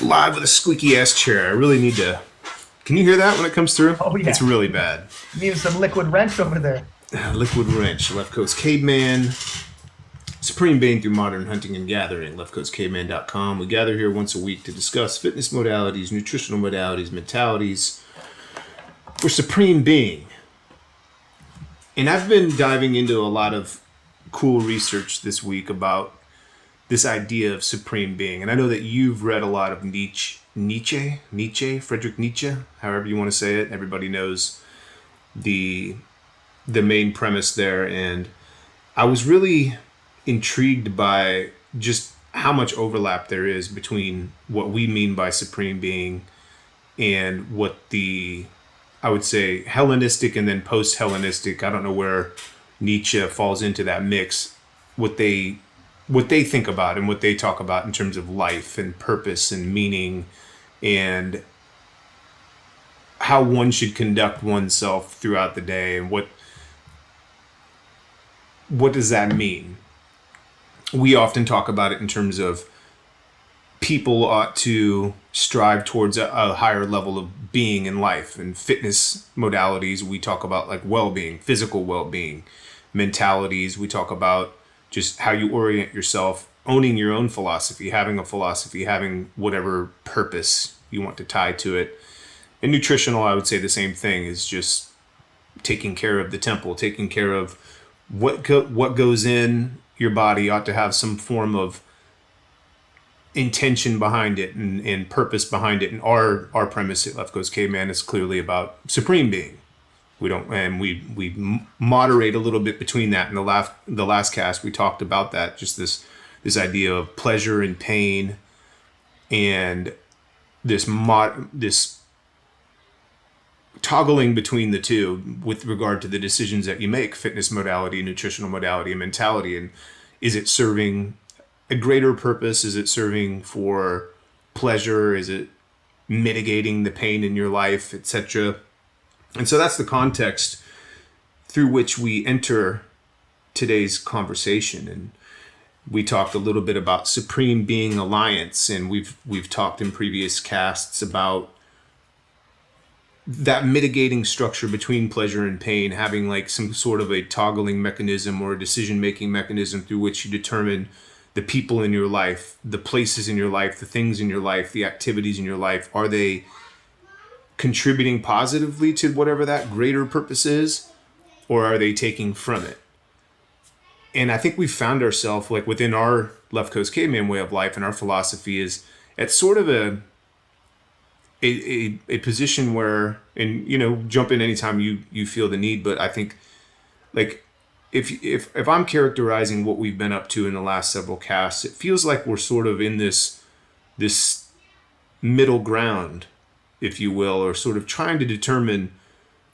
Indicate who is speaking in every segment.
Speaker 1: Live with a squeaky ass chair. I really need to. Can you hear that when it comes through?
Speaker 2: Oh
Speaker 1: It's
Speaker 2: yeah,
Speaker 1: really bad.
Speaker 2: need some liquid wrench over there.
Speaker 1: Liquid Wrench, Left Coast Caveman, Supreme Being through Modern Hunting and Gathering, leftcoastcaveman.com. We gather here once a week to discuss fitness modalities, nutritional modalities, mentalities for Supreme Being. And I've been diving into a lot of cool research this week about this idea of Supreme Being. And I know that you've read a lot of Nietzsche, Friedrich Nietzsche, however you want to say it. Everybody knows the main premise there, and I was really intrigued by just how much overlap there is between what we mean by Supreme Being and what the, I would say, Hellenistic and then post-Hellenistic, I don't know where Nietzsche falls into that mix, what they think about and what they talk about in terms of life and purpose and meaning, and how one should conduct oneself throughout the day, and what does that mean? We often talk about it in terms of people ought to strive towards a higher level of being in life. And fitness modalities, we talk about like well-being, physical well-being. Mentalities, we talk about just how you orient yourself, owning your own philosophy, having whatever purpose you want to tie to it. And nutritional, I would say the same thing, is just taking care of the temple, taking care of what goes in your body ought to have some form of intention behind it and purpose behind it. And our premise at Left Coast Caveman is clearly about Supreme Being. We moderate a little bit between that. In the last cast, we talked about that, just this idea of pleasure and pain, and this toggling between the two with regard to the decisions that you make: fitness modality, nutritional modality, and mentality. And is it serving a greater purpose? Is it serving for pleasure? Is it mitigating the pain in your life, etc.? And so that's the context through which we enter today's conversation. And we talked a little bit about Supreme Being Alliance, and we've talked in previous casts about that mitigating structure between pleasure and pain, having like some sort of a toggling mechanism or a decision-making mechanism through which you determine the people in your life, the places in your life, the things in your life, the activities in your life. Are they contributing positively to whatever that greater purpose is, or are they taking from it? And I think we've found ourselves, like within our Left Coast Caveman way of life, and our philosophy is at sort of a position where, and jump in anytime you feel the need, but I think like if I'm characterizing what we've been up to in the last several casts, it feels like we're sort of in this middle ground, if you will, or sort of trying to determine.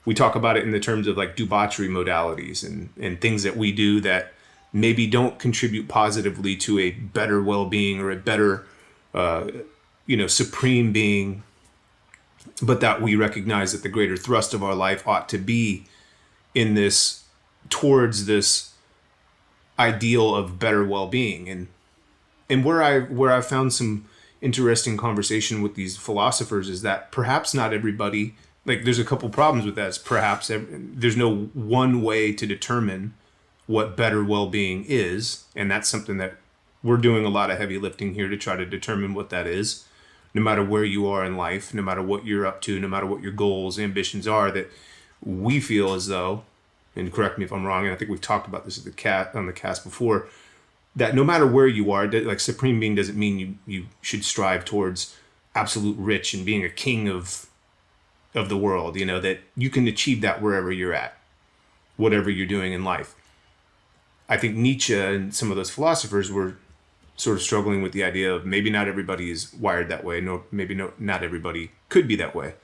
Speaker 1: We talk about it in the terms of like debauchery modalities and things that we do that maybe don't contribute positively to a better well-being or a better Supreme Being, but that we recognize that the greater thrust of our life ought to be in this, towards this ideal of better well-being. And where I found some interesting conversation with these philosophers is that perhaps not everybody, like there's a couple problems with that. It's perhaps there's no one way to determine what better well-being is, and that's something that we're doing a lot of heavy lifting here to try to determine what that is. No matter where you are in life, no matter what you're up to, no matter what your goals, ambitions are, that we feel as though, and correct me if I'm wrong, and I think we've talked about this on the cast before, that no matter where you are, like Supreme Being doesn't mean you should strive towards absolute rich and being a king of the world, that you can achieve that wherever you're at, whatever you're doing in life. I think Nietzsche and some of those philosophers were sort of struggling with the idea of maybe not everybody is wired that way, not everybody could be that way,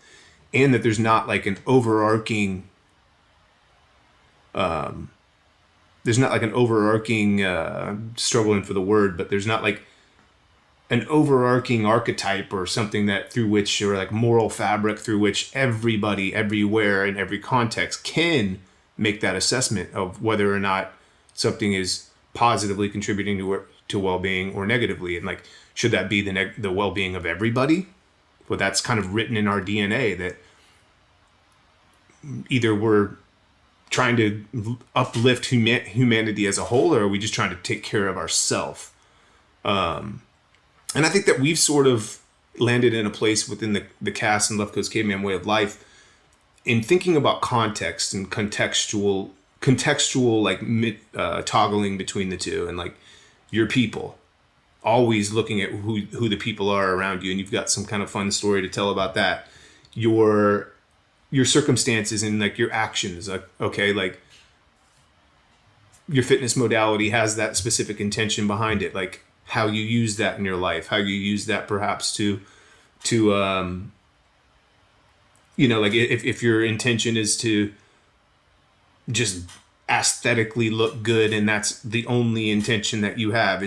Speaker 1: and that there's not like an overarching struggling for the word, but there's not like an overarching archetype or something that through which, or like moral fabric through which everybody everywhere in every context can make that assessment of whether or not something is positively contributing to well-being or negatively. And like Should that be the well-being of everybody? Well, that's kind of written in our DNA that either we're trying to uplift humanity as a whole, or are we just trying to take care of ourselves? And I think that we've sort of landed in a place within the Cass and Left Coast Caveman way of life in thinking about context and contextual like toggling between the two, and like your people, always looking at who the people are around you, and you've got some kind of fun story to tell about that. Your circumstances and like your actions, like, okay, like your fitness modality has that specific intention behind it, like how you use that in your life, how you use that perhaps to like if your intention is to just aesthetically look good and that's the only intention that you have,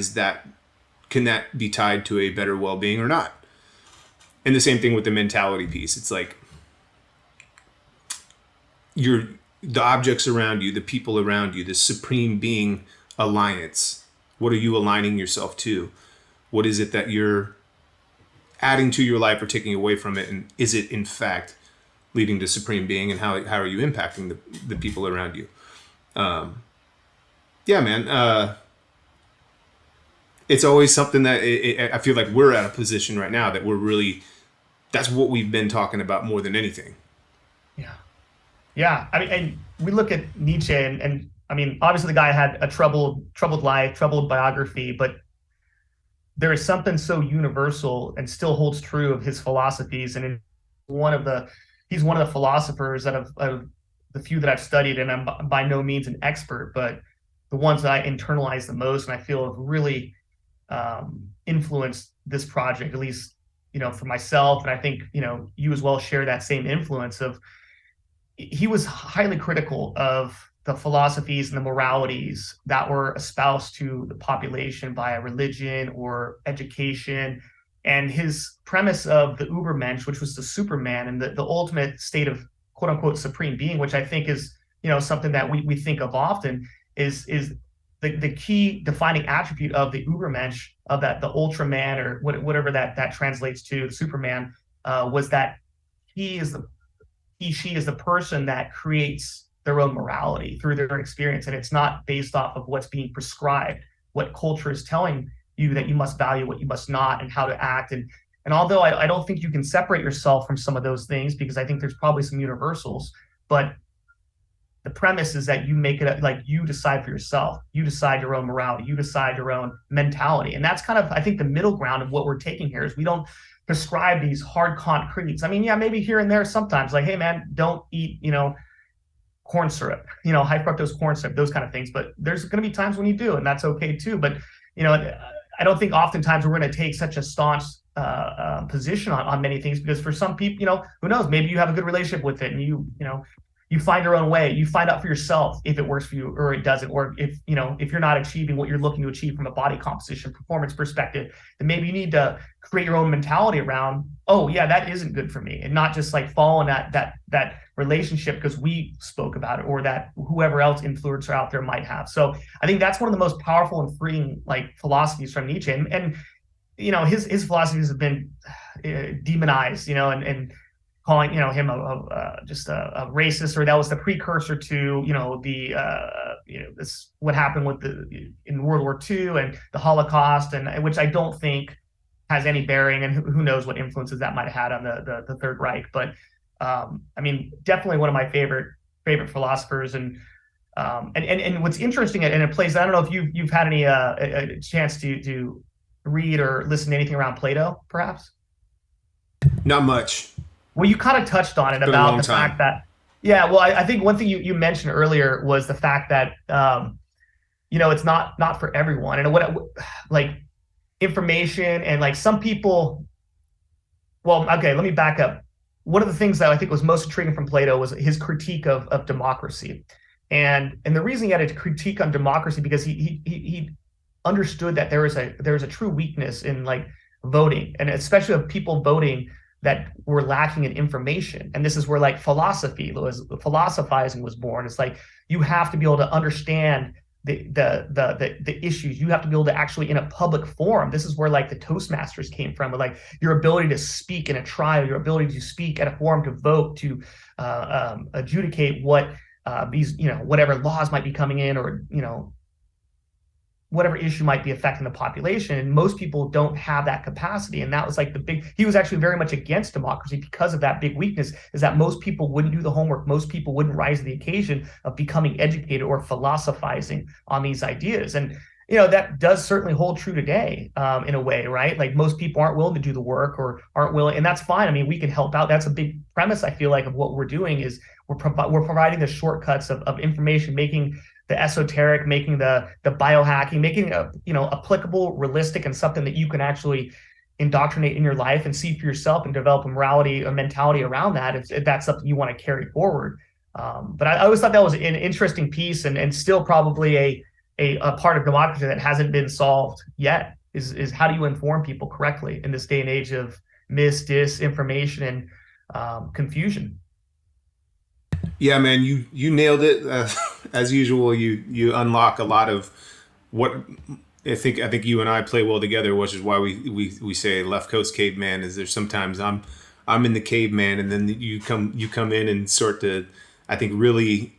Speaker 1: can that be tied to a better well-being or not? And the same thing with the mentality piece. It's like the objects around you, the people around you, the supreme being alliance. What are you aligning yourself to? What is it that you're adding to your life or taking away from it? And is it in fact leading to supreme being? And how are you impacting the people around you? Yeah, man. It's always something that I feel like we're at a position right now that that's what we've been talking about more than anything.
Speaker 2: Yeah. Yeah. I mean, and we look at Nietzsche and I mean, obviously the guy had a troubled life, troubled biography, but there is something so universal and still holds true of his philosophies. And he's one of the philosophers that of the few that I've studied, and I'm by no means an expert, but the ones that I internalize the most and I feel have really influenced this project, at least, for myself. And I think, you as well share that same influence of, he was highly critical of the philosophies and the moralities that were espoused to the population by a religion or education. And his premise of the Ubermensch, which was the Superman and the ultimate state of quote unquote supreme being, which I think is, something that we think of often, is the key defining attribute of the Ubermensch, of that, the Ultraman, or whatever that translates to, Superman, was that she is the person that creates their own morality through their experience. And it's not based off of what's being prescribed, what culture is telling you that you must value, what you must not, and how to act. And although I don't think you can separate yourself from some of those things, because I think there's probably some universals, but the premise is that you make it like you decide for yourself. You decide your own morality. You decide your own mentality. And that's kind of, I think, the middle ground of what we're taking here is we don't prescribe these hard concretes. I mean, yeah, maybe here and there sometimes, like, hey, man, don't eat, corn syrup, high fructose corn syrup, those kind of things. But there's going to be times when you do, and that's okay too. But, I don't think oftentimes we're going to take such a staunch position on many things, because for some people, who knows, maybe you have a good relationship with it and you find your own way. You find out for yourself if it works for you or it doesn't, or if you're not achieving what you're looking to achieve from a body composition performance perspective, then maybe you need to create your own mentality around, oh yeah, that isn't good for me, and not just like fall in that relationship because we spoke about it, or that whoever else influencer out there might have. So I think that's one of the most powerful and freeing like philosophies from Nietzsche, and his philosophies have been demonized, and calling him just a racist, or that was the precursor to this what happened in World War II and the Holocaust, and which I don't think has any bearing, and who knows what influences that might have had on the Third Reich. But I mean, definitely one of my favorite philosophers, and what's interesting, and it plays, I don't know if you've had any a chance to read or listen to anything around Plato, perhaps.
Speaker 1: Not much.
Speaker 2: Well, you kind of touched on it about the fact that, yeah, well, I think one thing you mentioned earlier was the fact that, it's not for everyone. And like information and like some people, well, okay, let me back up. One of the things that I think was most intriguing from Plato was his critique of democracy. And the reason he had a critique on democracy, because he understood that there is a true weakness in like voting, and especially of people voting that were lacking in information. And this is where like philosophizing was born. It's like you have to be able to understand the issues. You have to be able to actually, in a public forum, this is where like the Toastmasters came from, but like your ability to speak in a trial, your ability to speak at a forum, to vote, to adjudicate what these, whatever laws might be coming in, or whatever issue might be affecting the population. And most people don't have that capacity. And that was like he was actually very much against democracy because of that big weakness, is that most people wouldn't do the homework. Most people wouldn't rise to the occasion of becoming educated or philosophizing on these ideas. And, that does certainly hold true today, in a way, right? Like most people aren't willing to do the work, or aren't willing, and that's fine. I mean, we can help out. That's a big premise, I feel like, of what we're doing, is we're providing the shortcuts of information, making the esoteric, making the biohacking, making applicable, realistic, and something that you can actually indoctrinate in your life and see for yourself, and develop a morality, a mentality around that, if that's something you want to carry forward. But I always thought that was an interesting piece, and still probably a part of democracy that hasn't been solved yet, is how do you inform people correctly in this day and age of disinformation, and confusion.
Speaker 1: Yeah, man, you nailed it. As usual, you unlock a lot of what I think you and I play well together, which is why we say left coast caveman. Is there sometimes I'm in the caveman, and then you come in and start to, I think, really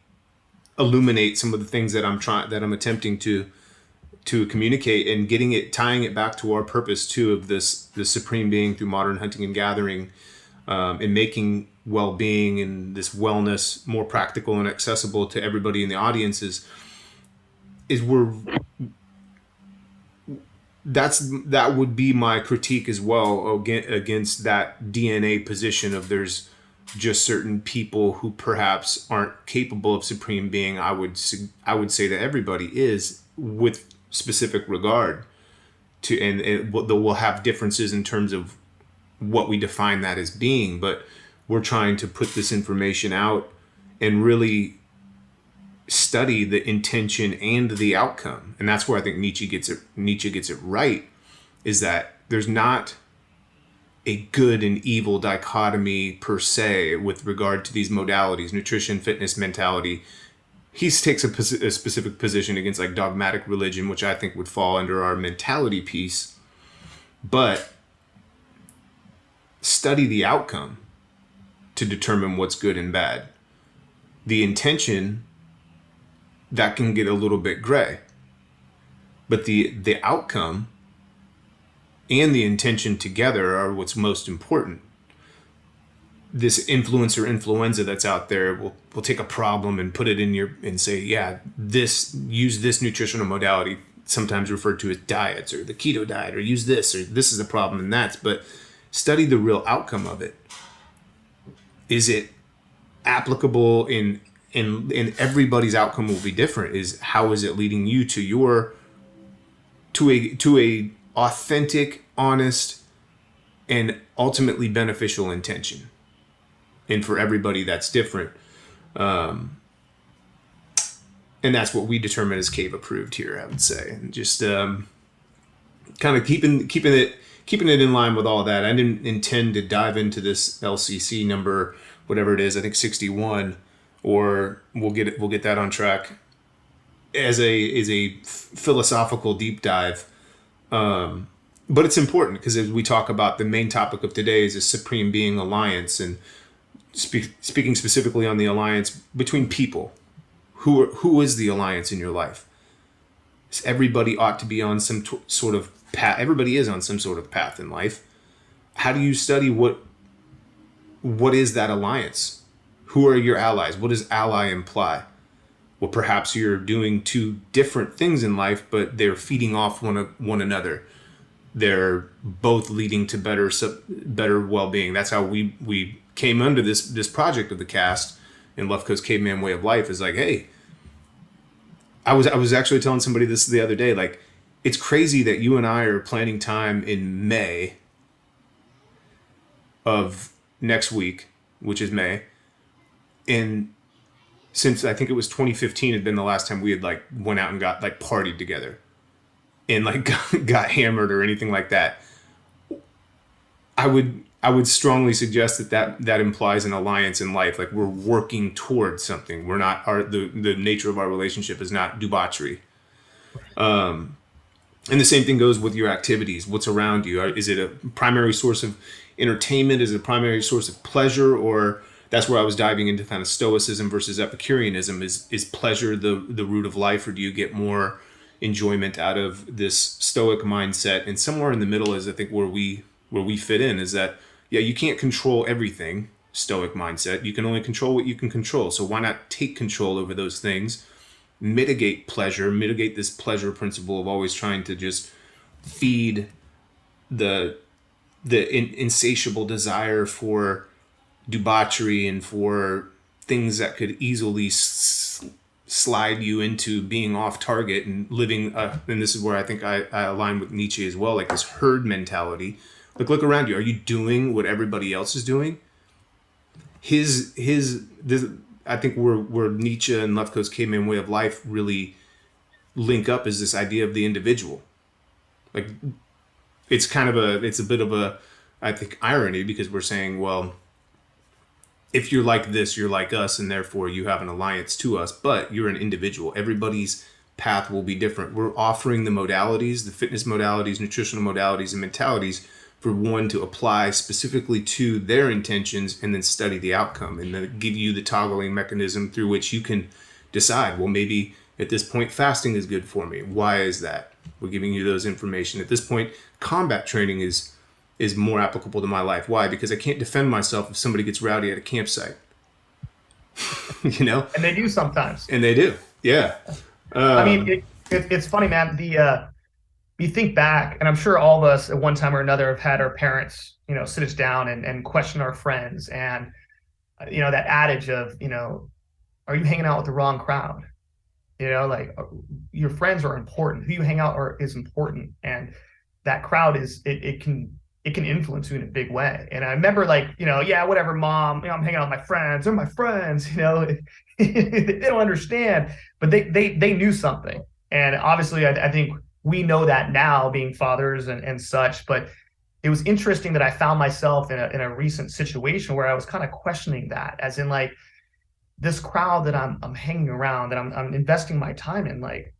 Speaker 1: illuminate some of the things that I'm attempting to communicate, and tying it back to our purpose too, of the supreme being through modern hunting and gathering, and making well-being and this wellness more practical and accessible to everybody in the audience is that would be my critique as well against that DNA position of there's just certain people who perhaps aren't capable of supreme being. I would say that everybody is, with specific regard to, and we'll have differences in terms of what we define that as being, but we're trying to put this information out and really study the intention and the outcome. And that's where I think Nietzsche gets it right, is that there's not a good and evil dichotomy per se with regard to these modalities, nutrition, fitness, mentality. He takes a specific position against like dogmatic religion, which I think would fall under our mentality piece. But study the outcome to determine what's good and bad. The intention, that can get a little bit gray. But the outcome and the intention together are what's most important. This influencer influenza that's out there will take a problem and put it and say, yeah, use this nutritional modality, sometimes referred to as diets, or the keto diet, or use this, or this is a problem, and that's, but study the real outcome of it. Is it applicable in everybody's outcome will be different. Is how is it leading you to a authentic, honest, and ultimately beneficial intention? And for everybody, that's different. And that's what we determine as cave approved here, I would say. And just kind of keeping it in line with all that. I didn't intend to dive into this LCC number, whatever it is, I think 61, or we'll get that on track as a philosophical deep dive. But it's important because as we talk about, the main topic of today is a supreme being alliance, and speaking specifically on the alliance between people. Who is the alliance in your life? Everybody ought to be on some sort of path. Everybody is on some sort of path in life. How do you study what is that alliance? Who are your allies? What does ally imply? Well, perhaps you're doing two different things in life, but they're feeding off one another. They're both leading to better well-being. That's how we came under this project of the cast in Left Coast Caveman Way of Life. Is like, hey, I was actually telling somebody this the other day. Like, it's crazy that you and I are planning time in May of next week, which is May, and since I think it was 2015 had been the last time we had like went out and got like partied together and like got hammered or anything like that. I would strongly suggest that implies an alliance in life. Like, we're working towards something. We're not the nature of our relationship is not debauchery. And the same thing goes with your activities. What's around you? Is it a primary source of entertainment? Is it a primary source of pleasure? Or that's where I was diving into kind of stoicism versus Epicureanism. Is pleasure the root of life, or do you get more enjoyment out of this stoic mindset? And somewhere in the middle is, I think, where we fit in, is that, yeah, you can't control everything. Stoic mindset. You can only control what you can control. So why not take control over those things? Mitigate this pleasure principle of always trying to just feed the insatiable desire for debauchery and for things that could easily slide you into being off target and living. And this is where I think I align with Nietzsche as well, like this herd mentality. Like, look around you. Are you doing what everybody else is doing? This, I think where Nietzsche and Lefko's caveman way of life really link up is this idea of the individual. Like, it's a bit of a, I think, irony, because we're saying, well, if you're like this, you're like us, and therefore you have an alliance to us, but you're an individual. Everybody's path will be different. We're offering the modalities, the fitness modalities, nutritional modalities, and mentalities for one to apply specifically to their intentions, and then study the outcome, and then give you the toggling mechanism through which you can decide, well, maybe at this point fasting is good for me. Why is that? We're giving you those information. At this point, combat training is more applicable to my life. Why? Because I can't defend myself if somebody gets rowdy at a campsite. You know?
Speaker 2: And they do sometimes.
Speaker 1: And they do. Yeah.
Speaker 2: I mean, it's funny, man. You think back, and I'm sure all of us at one time or another have had our parents, sit us down and question our friends. And, that adage of, are you hanging out with the wrong crowd? Like, your friends are important. Who you hang out is important. And that crowd it can influence you in a big way. And I remember, like, yeah, whatever, mom, I'm hanging out with my friends. They're my friends, they don't understand, but they knew something. And obviously I think we know that now, being fathers and such, but it was interesting that I found myself in a recent situation where I was kind of questioning that, as in, like, this crowd that I'm hanging around, that I'm investing my time in, like,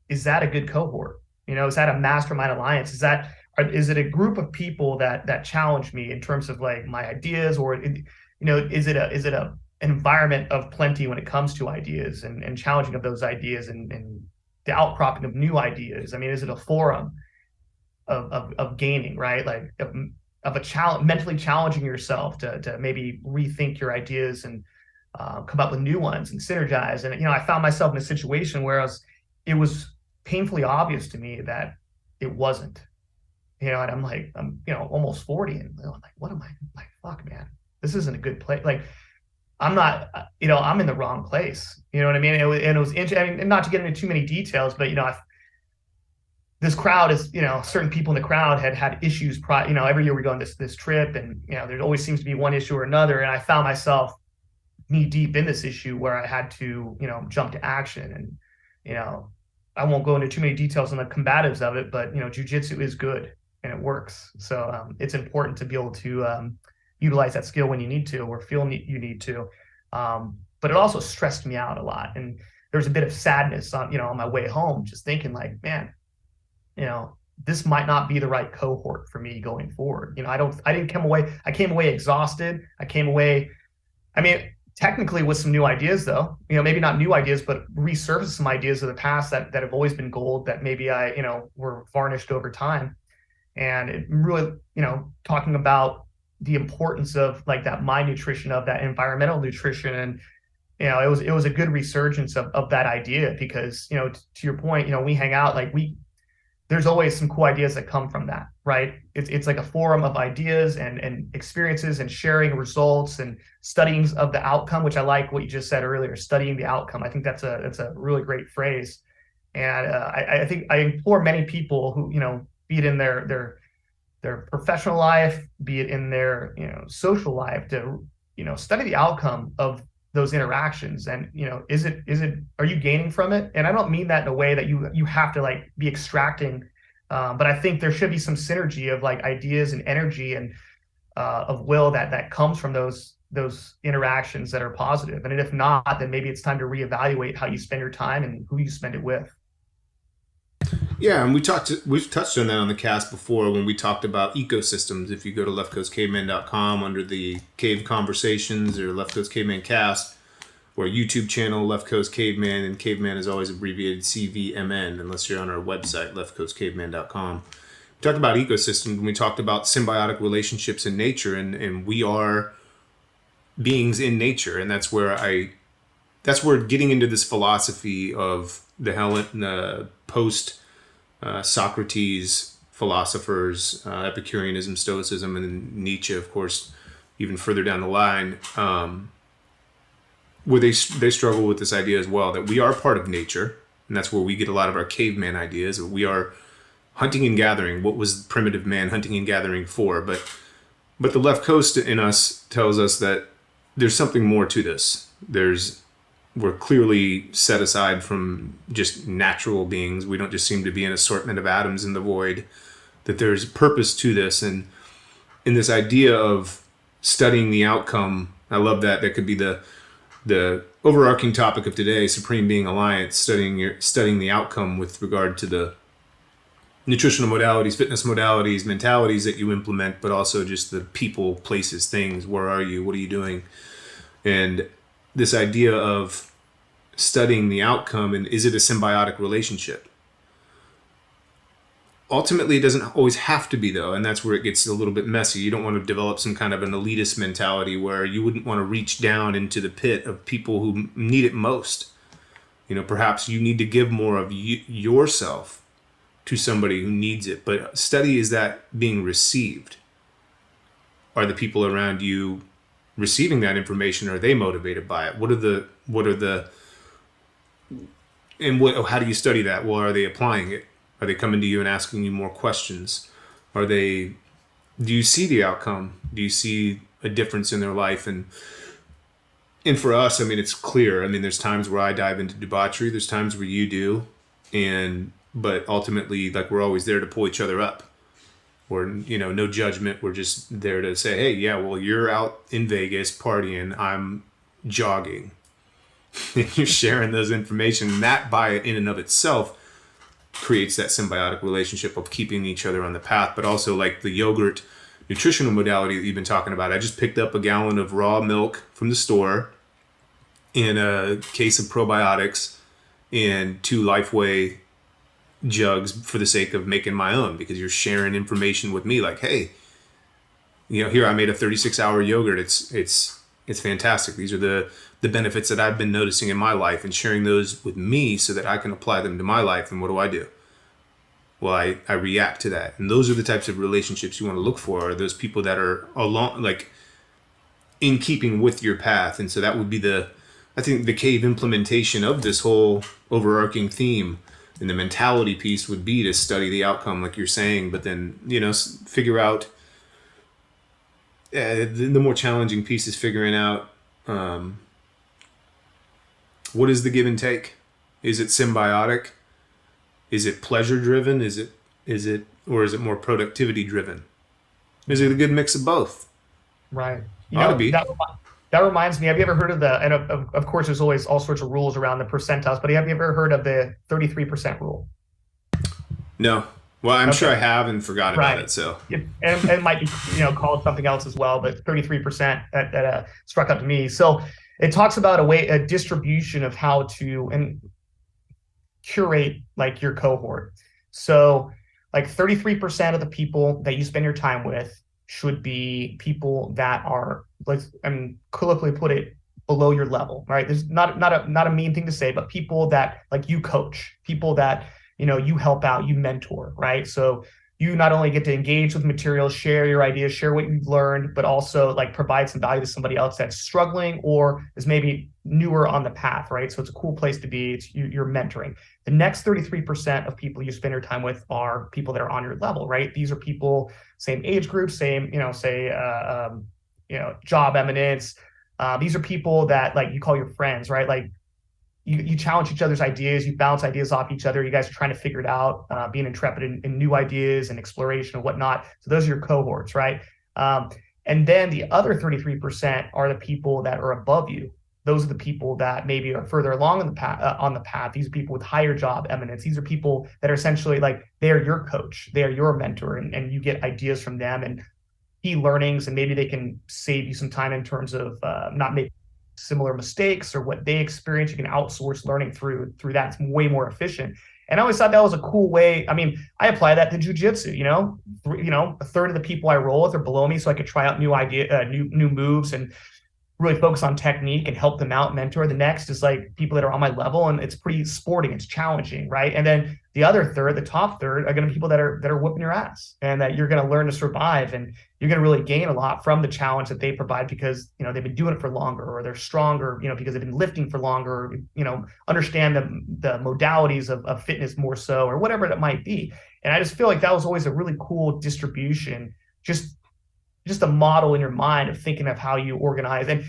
Speaker 2: is that a good cohort? Is that a mastermind alliance? Is it a group of people that challenge me in terms of, like, my ideas, or is it an environment of plenty when it comes to ideas and challenging of those ideas and the outcropping of new ideas? I mean, is it a forum of gaining, right? Like, of a challenge, mentally challenging yourself to maybe rethink your ideas and come up with new ones and synergize. And I found myself in a situation where it was painfully obvious to me that it wasn't. And I'm almost 40, and I'm like, what am I like? Fuck, man, this isn't a good place. Like, I'm not, I'm in the wrong place. You know what I mean? And it was interesting. I mean, and not to get into too many details, but this crowd is, certain people in the crowd had issues. Every year we go on this trip, and there always seems to be one issue or another. And I found myself knee deep in this issue where I had to, jump to action. And I won't go into too many details on the combatives of it, but jujitsu is good and it works. So it's important to be able to utilize that skill when you need to, or feel you need to. But it also stressed me out a lot, and there was a bit of sadness on my way home, just thinking, like, man, this might not be the right cohort for me going forward. I didn't come away. I came away exhausted. I came away, I mean, technically with some new ideas, though, maybe not new ideas, but resurface some ideas of the past that have always been gold, that maybe were varnished over time. And it really, talking about the importance of, like, that mind nutrition, of that environmental nutrition. And, it was a good resurgence of that idea, because, to your point, we hang out, like, there's always some cool ideas that come from that, right? It's like a forum of ideas and experiences, and sharing results and studying of the outcome, which I like what you just said earlier, studying the outcome. I think that's a really great phrase. And I think I implore many people who, be it in their professional life, be it in their, social life, to, study the outcome of those interactions. And are you gaining from it? And I don't mean that in a way that you have to, like, be extracting, but I think there should be some synergy of, like, ideas and energy and of will that comes from those interactions that are positive. And if not, then maybe it's time to reevaluate how you spend your time and who you spend it with.
Speaker 1: Yeah, and we've touched on that on the cast before when we talked about ecosystems. If you go to leftcoastcaveman.com under the Cave Conversations or Left Coast Caveman Cast, or YouTube channel Left Coast Caveman, and Caveman is always abbreviated CVMN unless you're on our website leftcoastcaveman.com. We talked about ecosystems and we talked about symbiotic relationships in nature, and we are beings in nature, and that's where getting into this philosophy of the post Socrates philosophers, Epicureanism, Stoicism, and Nietzsche, of course, even further down the line, where they struggle with this idea as well that we are part of nature, and that's where we get a lot of our caveman ideas. We are hunting and gathering. What was primitive man hunting and gathering for? But the left coast in us tells us that there's something more to this. We're clearly set aside from just natural beings. We don't just seem to be an assortment of atoms in the void. That there's purpose to this, and in this idea of studying the outcome, I love that. That could be the overarching topic of today: Supreme Being Alliance, studying the outcome with regard to the nutritional modalities, fitness modalities, mentalities that you implement, but also just the people, places, things. Where are you? What are you doing? And this idea of studying the outcome, and is it a symbiotic relationship? Ultimately, it doesn't always have to be, though, and that's where it gets a little bit messy. You don't want to develop some kind of an elitist mentality where you wouldn't want to reach down into the pit of people who need it most. Perhaps you need to give more of yourself to somebody who needs it. But study is that being received. Are the people around you receiving that information? Are they motivated by it? How do you study that? Well, are they applying it? Are they coming to you and asking you more questions? Do you see the outcome? Do you see a difference in their life? And for us, it's clear. There's times where I dive into debauchery. There's times where you do. But ultimately, like, we're always there to pull each other up. Or, no judgment. We're just there to say, hey, yeah, well, you're out in Vegas partying. I'm jogging. And you're sharing those information. And that in and of itself creates that symbiotic relationship of keeping each other on the path. But also, like the yogurt nutritional modality that you've been talking about. I just picked up a gallon of raw milk from the store and a case of probiotics and 2 Lifeway jugs for the sake of making my own, because you're sharing information with me like, hey, here I made a 36-hour yogurt. It's fantastic. These are the benefits that I've been noticing in my life, and sharing those with me so that I can apply them to my life. And what do? Well, I react to that. And those are the types of relationships you want to look for, are those people that are along, like, in keeping with your path. And so that would be I think the cave implementation of this whole overarching theme. And the mentality piece would be to study the outcome, like you're saying, but then, figure out, the more challenging piece is figuring out, what is the give and take? Is it symbiotic? Is it pleasure driven? Or is it more productivity driven? Is it a good mix of both?
Speaker 2: Right.
Speaker 1: Ought to be.
Speaker 2: That reminds me, have you ever heard of and of course, there's always all sorts of rules around the percentiles, but have you ever heard of the 33% rule?
Speaker 1: No. Well, I'm sure I have and forgot about it. So
Speaker 2: and it might be, called something else as well, but 33% that struck out to me. So it talks about a distribution of how to curate, like, your cohort. So, like, 33% of the people that you spend your time with should be people that are, like, colloquially put it, below your level, right? There's not a mean thing to say, but people that, like, you coach, people that, you help out, you mentor, right? So you not only get to engage with materials, share your ideas, share what you've learned, but also, like, provide some value to somebody else that's struggling or is maybe newer on the path, right? So it's a cool place to be. You're mentoring. The next 33% of people you spend your time with are people that are on your level, right? These are people, same age group, same, job eminence. These are people that, like, you call your friends, right? Like, you challenge each other's ideas, you bounce ideas off each other. You guys are trying to figure it out, being intrepid in new ideas and exploration and whatnot. So those are your cohorts, right? And then the other 33% are the people that are above you. those are the people that maybe are further along on the path. These are people with higher job eminence. These are people that are essentially like, they are your coach, they are your mentor, and you get ideas from them and key learnings, and maybe they can save you some time in terms of not making similar mistakes or what they experience. You can outsource learning through that. It's way more efficient. And I always thought that was a cool way. I mean, I apply that to jujitsu. A third of the people I roll with are below me, so I could try out new moves and really focus on technique and help them out, mentor. The next is like people that are on my level, and it's pretty sporting, it's challenging, right? And then the other third, the top third, are going to be people that are whooping your ass, and that you're going to learn to survive, and you're going to really gain a lot from the challenge that they provide, because they've been doing it for longer, or they're stronger, because they've been lifting for longer, understand the modalities of fitness more so, or whatever it might be. And I just feel like that was always a really cool distribution, just a model in your mind of thinking of how you organize. And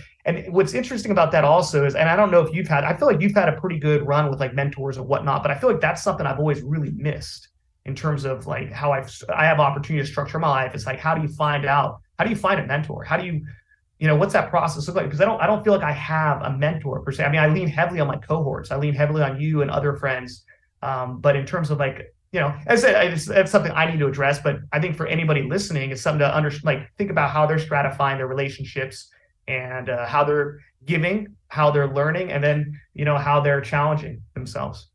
Speaker 2: what's interesting about that also is, and I don't know if I feel like you've had a pretty good run with like mentors and whatnot, but I feel like that's something I've always really missed in terms of like how I have opportunity to structure my life. It's like, how do you find a mentor? How do what's that process look like? Because I don't feel like I have a mentor per se. I mean, I lean heavily on my cohorts. I lean heavily on you and other friends. But in terms of like, as I said, it's something I need to address. But I think for anybody listening, it's something to think about how they're stratifying their relationships, and how they're giving, how they're learning, and then how they're challenging themselves.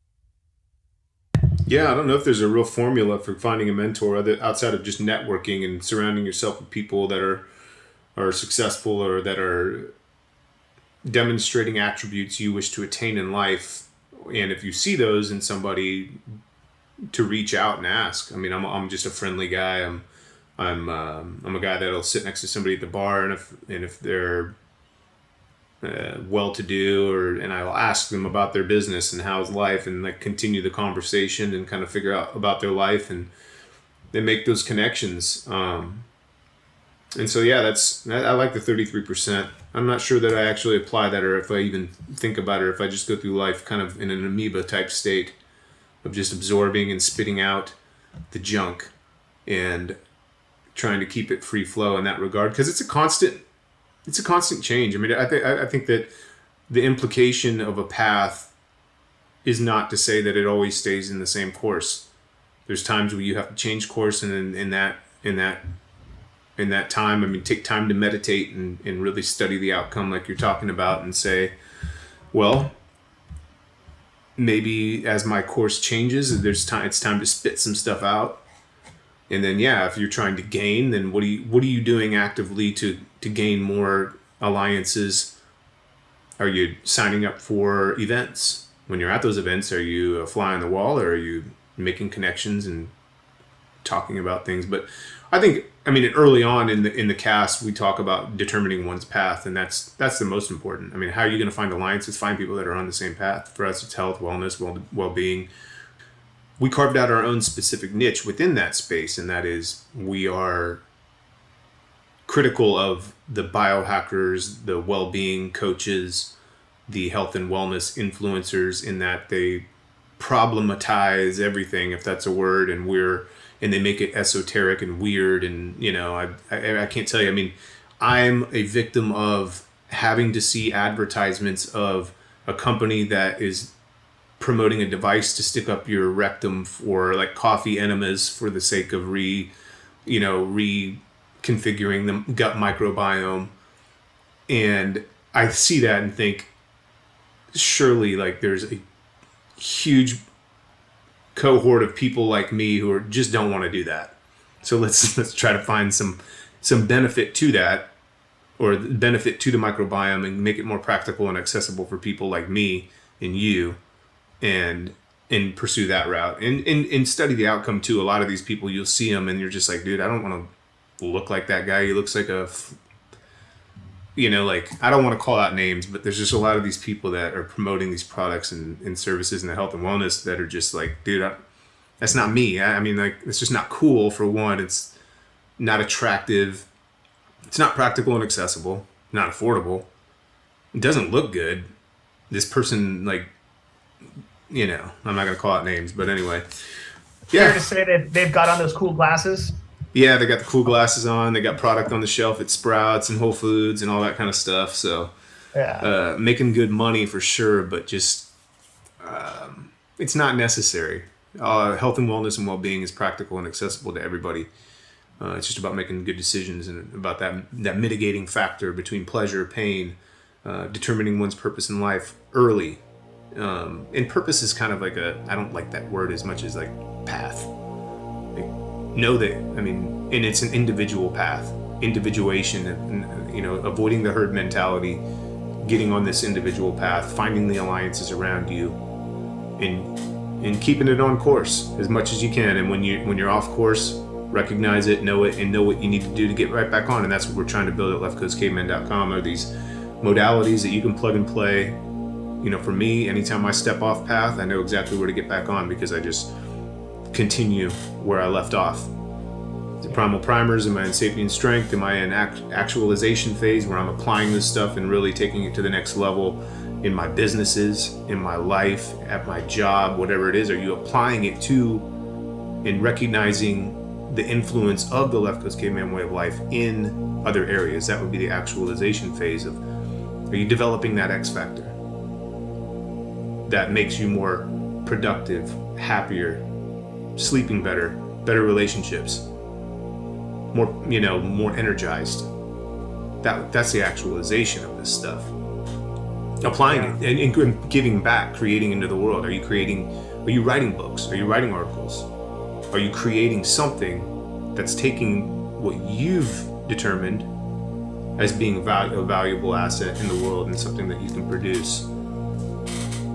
Speaker 1: Yeah, I don't know if there's a real formula for finding a mentor outside of just networking and surrounding yourself with people that are successful, or that are demonstrating attributes you wish to attain in life. And if you see those in somebody, to reach out and ask. I mean, I'm just a friendly guy. I'm a guy that'll sit next to somebody at the bar, and if they're well-to-do, and I'll ask them about their business and how's life, and like continue the conversation and kind of figure out about their life, and then make those connections. And so yeah, I like the 33%. I'm not sure that I actually apply that, or if I even think about it, or if I just go through life kind of in an amoeba type state of just absorbing and spitting out the junk and trying to keep it free flow in that regard, because it's a constant change. I mean, I think that the implication of a path is not to say that it always stays in the same course. There's times where you have to change course, and in that time, I mean, take time to meditate and really study the outcome like you're talking about, and say, well, maybe as my course changes, it's time to spit some stuff out. And then, yeah, if you're trying to gain, then what are you doing actively to gain more alliances? Are you signing up for events? When you're at those events, are you a fly on the wall, or are you making connections and talking about things? But I think, I mean, early on in the cast, we talk about determining one's path, and that's the most important. I mean, how are you going to find alliances? Find people that are on the same path. For us, it's health, wellness, well-being. We carved out our own specific niche within that space, and that is, we are critical of the biohackers, the well-being coaches, the health and wellness influencers, in that they problematize everything, if that's a word, and they make it esoteric and weird. And I can't tell you, I mean, I'm a victim of having to see advertisements of a company that is promoting a device to stick up your rectum for like coffee enemas for the sake of reconfiguring the gut microbiome. And I see that and think, surely like there's a huge cohort of people like me who just don't want to do that. So let's try to find some benefit to that, or benefit to the microbiome, and make it more practical and accessible for people like me and you, and pursue that route, and study the outcome too. A lot of these people, you'll see them and you're just like, dude, I don't want to look like that guy. He looks like like, I don't want to call out names, but there's just a lot of these people that are promoting these products and services in the health and wellness that are just like, dude, that's not me. I mean, like, it's just not cool, for one. It's not attractive. It's not practical and accessible, not affordable. It doesn't look good. This person, like, I'm not going to call out names, but anyway.
Speaker 2: Yeah. Fair to say that they've got on those cool glasses.
Speaker 1: Yeah, they got the cool glasses on. They got product on the shelf at Sprouts and Whole Foods and all that kind of stuff. So
Speaker 2: Yeah.
Speaker 1: Making good money for sure, but just it's not necessary. Health and wellness and well-being is practical and accessible to everybody. It's just about making good decisions and about that mitigating factor between pleasure, pain, determining one's purpose in life early. And purpose is kind of like I don't like that word as much as like path. Like, know that, I mean, and it's an individual path, individuation, and, avoiding the herd mentality, getting on this individual path, finding the alliances around you, and keeping it on course as much as you can. And when you're off course, recognize it, know it, and know what you need to do to get right back on. And that's what we're trying to build at leftcoastcaveman.com, are these modalities that you can plug and play. For me, anytime I step off path, I know exactly where to get back on, because I just continue where I left off. The primal primers, am I in sapient strength? Am I in actualization phase, where I'm applying this stuff and really taking it to the next level in my businesses, in my life, at my job, whatever it is? Are you applying it to and recognizing the influence of the Left Coast Caveman way of life in other areas? That would be the actualization phase of, are you developing that X factor that makes you more productive, happier, sleeping better relationships, more energized? That's the actualization of this stuff. Applying it and giving back, creating into the world. Are you writing books? Are you writing articles? Are you creating something that's taking what you've determined as being a valuable asset in the world, and something that you can produce?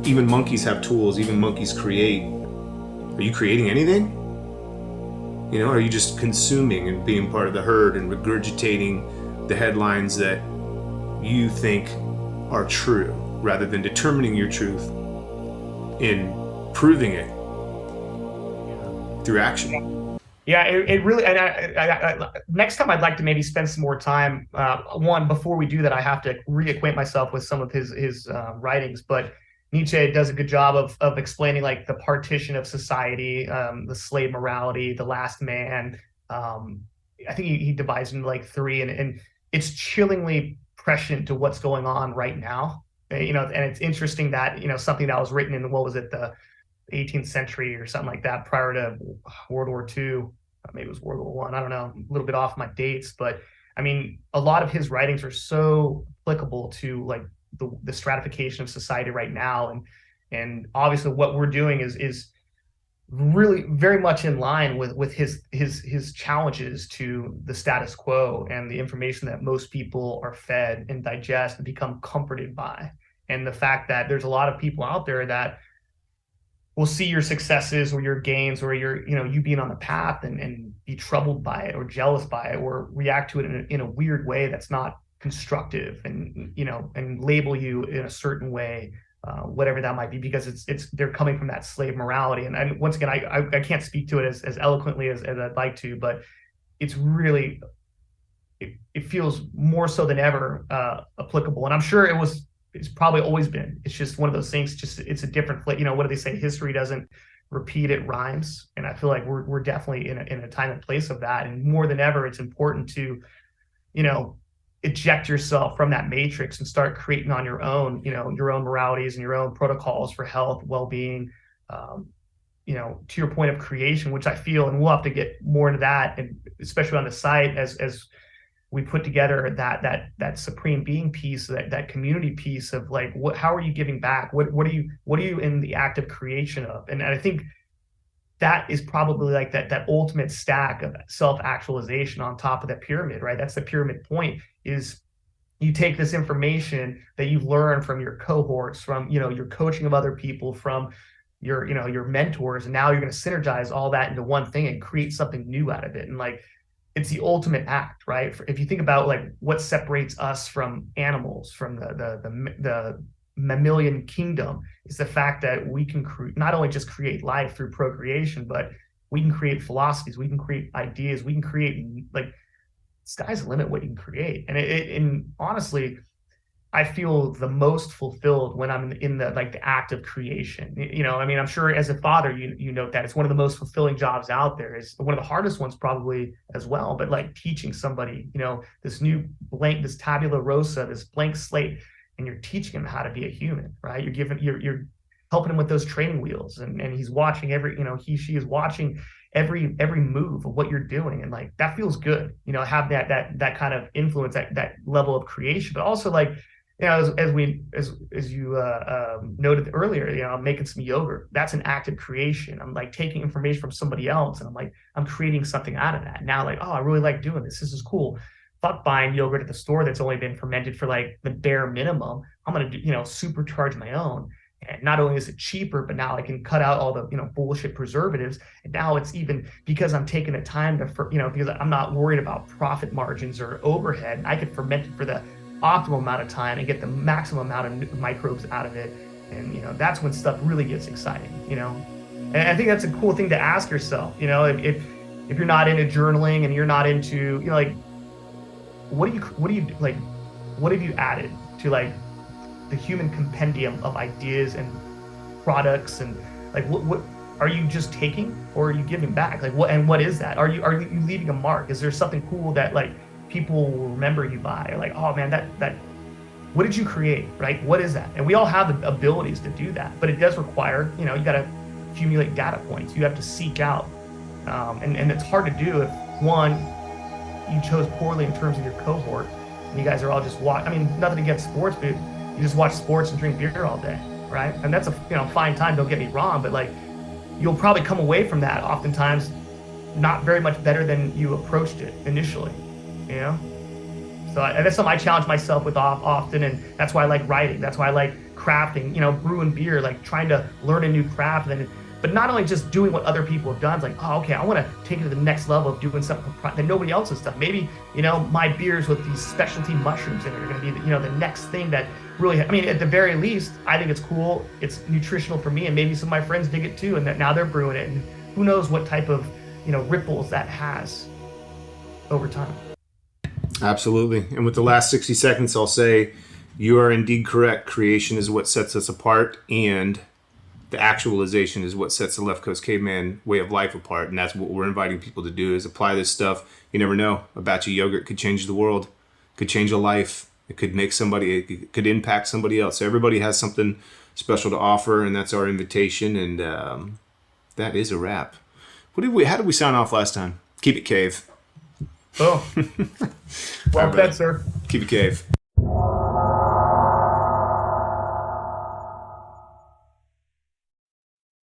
Speaker 1: Even monkeys have tools, even monkeys create. Are you creating anything? Are you just consuming and being part of the herd and regurgitating the headlines that you think are true, rather than determining your truth and proving it through action?
Speaker 2: Yeah, it really. And next time, I'd like to maybe spend some more time. One, before we do that, I have to reacquaint myself with some of his writings. But Nietzsche does a good job of explaining like the partition of society, the slave morality, the last man. I think he divides into like three, and it's chillingly prescient to what's going on right now. And it's interesting that something that was written in, what was it, the 18th century or something like that, prior to World War II. Maybe it was World War I. I don't know, a little bit off my dates, but I mean, a lot of his writings are so applicable to like the stratification of society right now, and obviously what we're doing is really very much in line with his challenges to the status quo and the information that most people are fed and digest and become comforted by, and the fact that there's a lot of people out there that will see your successes or your gains or you being on the path and be troubled by it or jealous by it or react to it in a weird way that's not constructive, and label you in a certain way, whatever that might be, because they're coming from that slave morality. And once again, I can't speak to it as eloquently as I'd like to, but it's really, it feels more so than ever applicable. And I'm sure it's probably always been. It's just one of those things. Just it's a different, what do they say? History doesn't repeat, it rhymes. And I feel like we're definitely in a time and place of that. And more than ever, it's important to eject yourself from that matrix and start creating on your own. Your own moralities and your own protocols for health, well-being. To your point of creation, which I feel, and we'll have to get more into that, and especially on the site as we put together that supreme being piece, that community piece of like, how are you giving back? What are you in the act of creation of? And I think that is probably like that ultimate stack of self-actualization on top of that pyramid, right? That's the pyramid point, is you take this information that you've learned from your cohorts, from your coaching of other people, from your mentors, and now you're going to synergize all that into one thing and create something new out of it. And like, it's the ultimate act, right? If you think about like what separates us from animals, from the mammalian kingdom, is the fact that we can not only just create life through procreation, but we can create philosophies, we can create ideas, we can create, like, sky's the limit what you can create. And honestly, I feel the most fulfilled when I'm in the act of creation. I mean, I'm sure as a father, you note that it's one of the most fulfilling jobs out there. Is one of the hardest ones probably as well. But like teaching somebody, this new blank, this tabula rosa, this blank slate, and you're teaching him how to be a human, right? You're helping him with those training wheels, and he's watching she is watching every move of what you're doing, and like that feels good, have that kind of influence, that level of creation. But also, like, as you noted earlier, I'm making some yogurt. That's an act of creation. I'm like taking information from somebody else, and I'm creating something out of that. Now, like, oh, I really like doing this. This is cool. Fuck buying yogurt at the store that's only been fermented for like the bare minimum. I'm gonna supercharge my own. And not only is it cheaper, but now I can cut out all the bullshit preservatives. And now it's even because I'm taking the time to because I'm not worried about profit margins or overhead. I could ferment it for the optimal amount of time and get the maximum amount of microbes out of it. And that's when stuff really gets exciting. And I think that's a cool thing to ask yourself. If you're not into journaling and you're not into like what do you like what have you added to like the human compendium of ideas and products, and like what are you just taking, or are you giving back? Like what is that? Are you leaving a mark? Is there something cool that like people will remember you by? Like, oh man, that what did you create, right? What is that? And we all have the abilities to do that, but it does require, you got to accumulate data points. You have to seek out, and it's hard to do if one, you chose poorly in terms of your cohort, and you guys are all just nothing against sports, but you just watch sports and drink beer all day, right? And that's a fine time, don't get me wrong, but like you'll probably come away from that oftentimes not very much better than you approached it initially, So that's something I challenge myself with often, and that's why I like writing. That's why I like crafting, brewing beer, like trying to learn a new craft, but not only just doing what other people have done. It's like, oh, okay, I want to take it to the next level of doing something that nobody else has done. Maybe, my beers with these specialty mushrooms in it are going to be, the next thing that really, at the very least, I think it's cool. It's nutritional for me, and maybe some of my friends dig it too, and that now they're brewing it. And who knows what type of, ripples that has over time.
Speaker 1: Absolutely. And with the last 60 seconds, I'll say you are indeed correct. Creation is what sets us apart, and the actualization is what sets the Left Coast Caveman way of life apart. And that's what we're inviting people to do, is apply this stuff. You never know. A batch of yogurt could change the world, could change a life. It could make it could impact somebody else. So everybody has something special to offer, and that's our invitation. And that is a wrap. How did we sound off last time? Keep it cave.
Speaker 2: Oh, well said, sir.
Speaker 1: Keep it cave.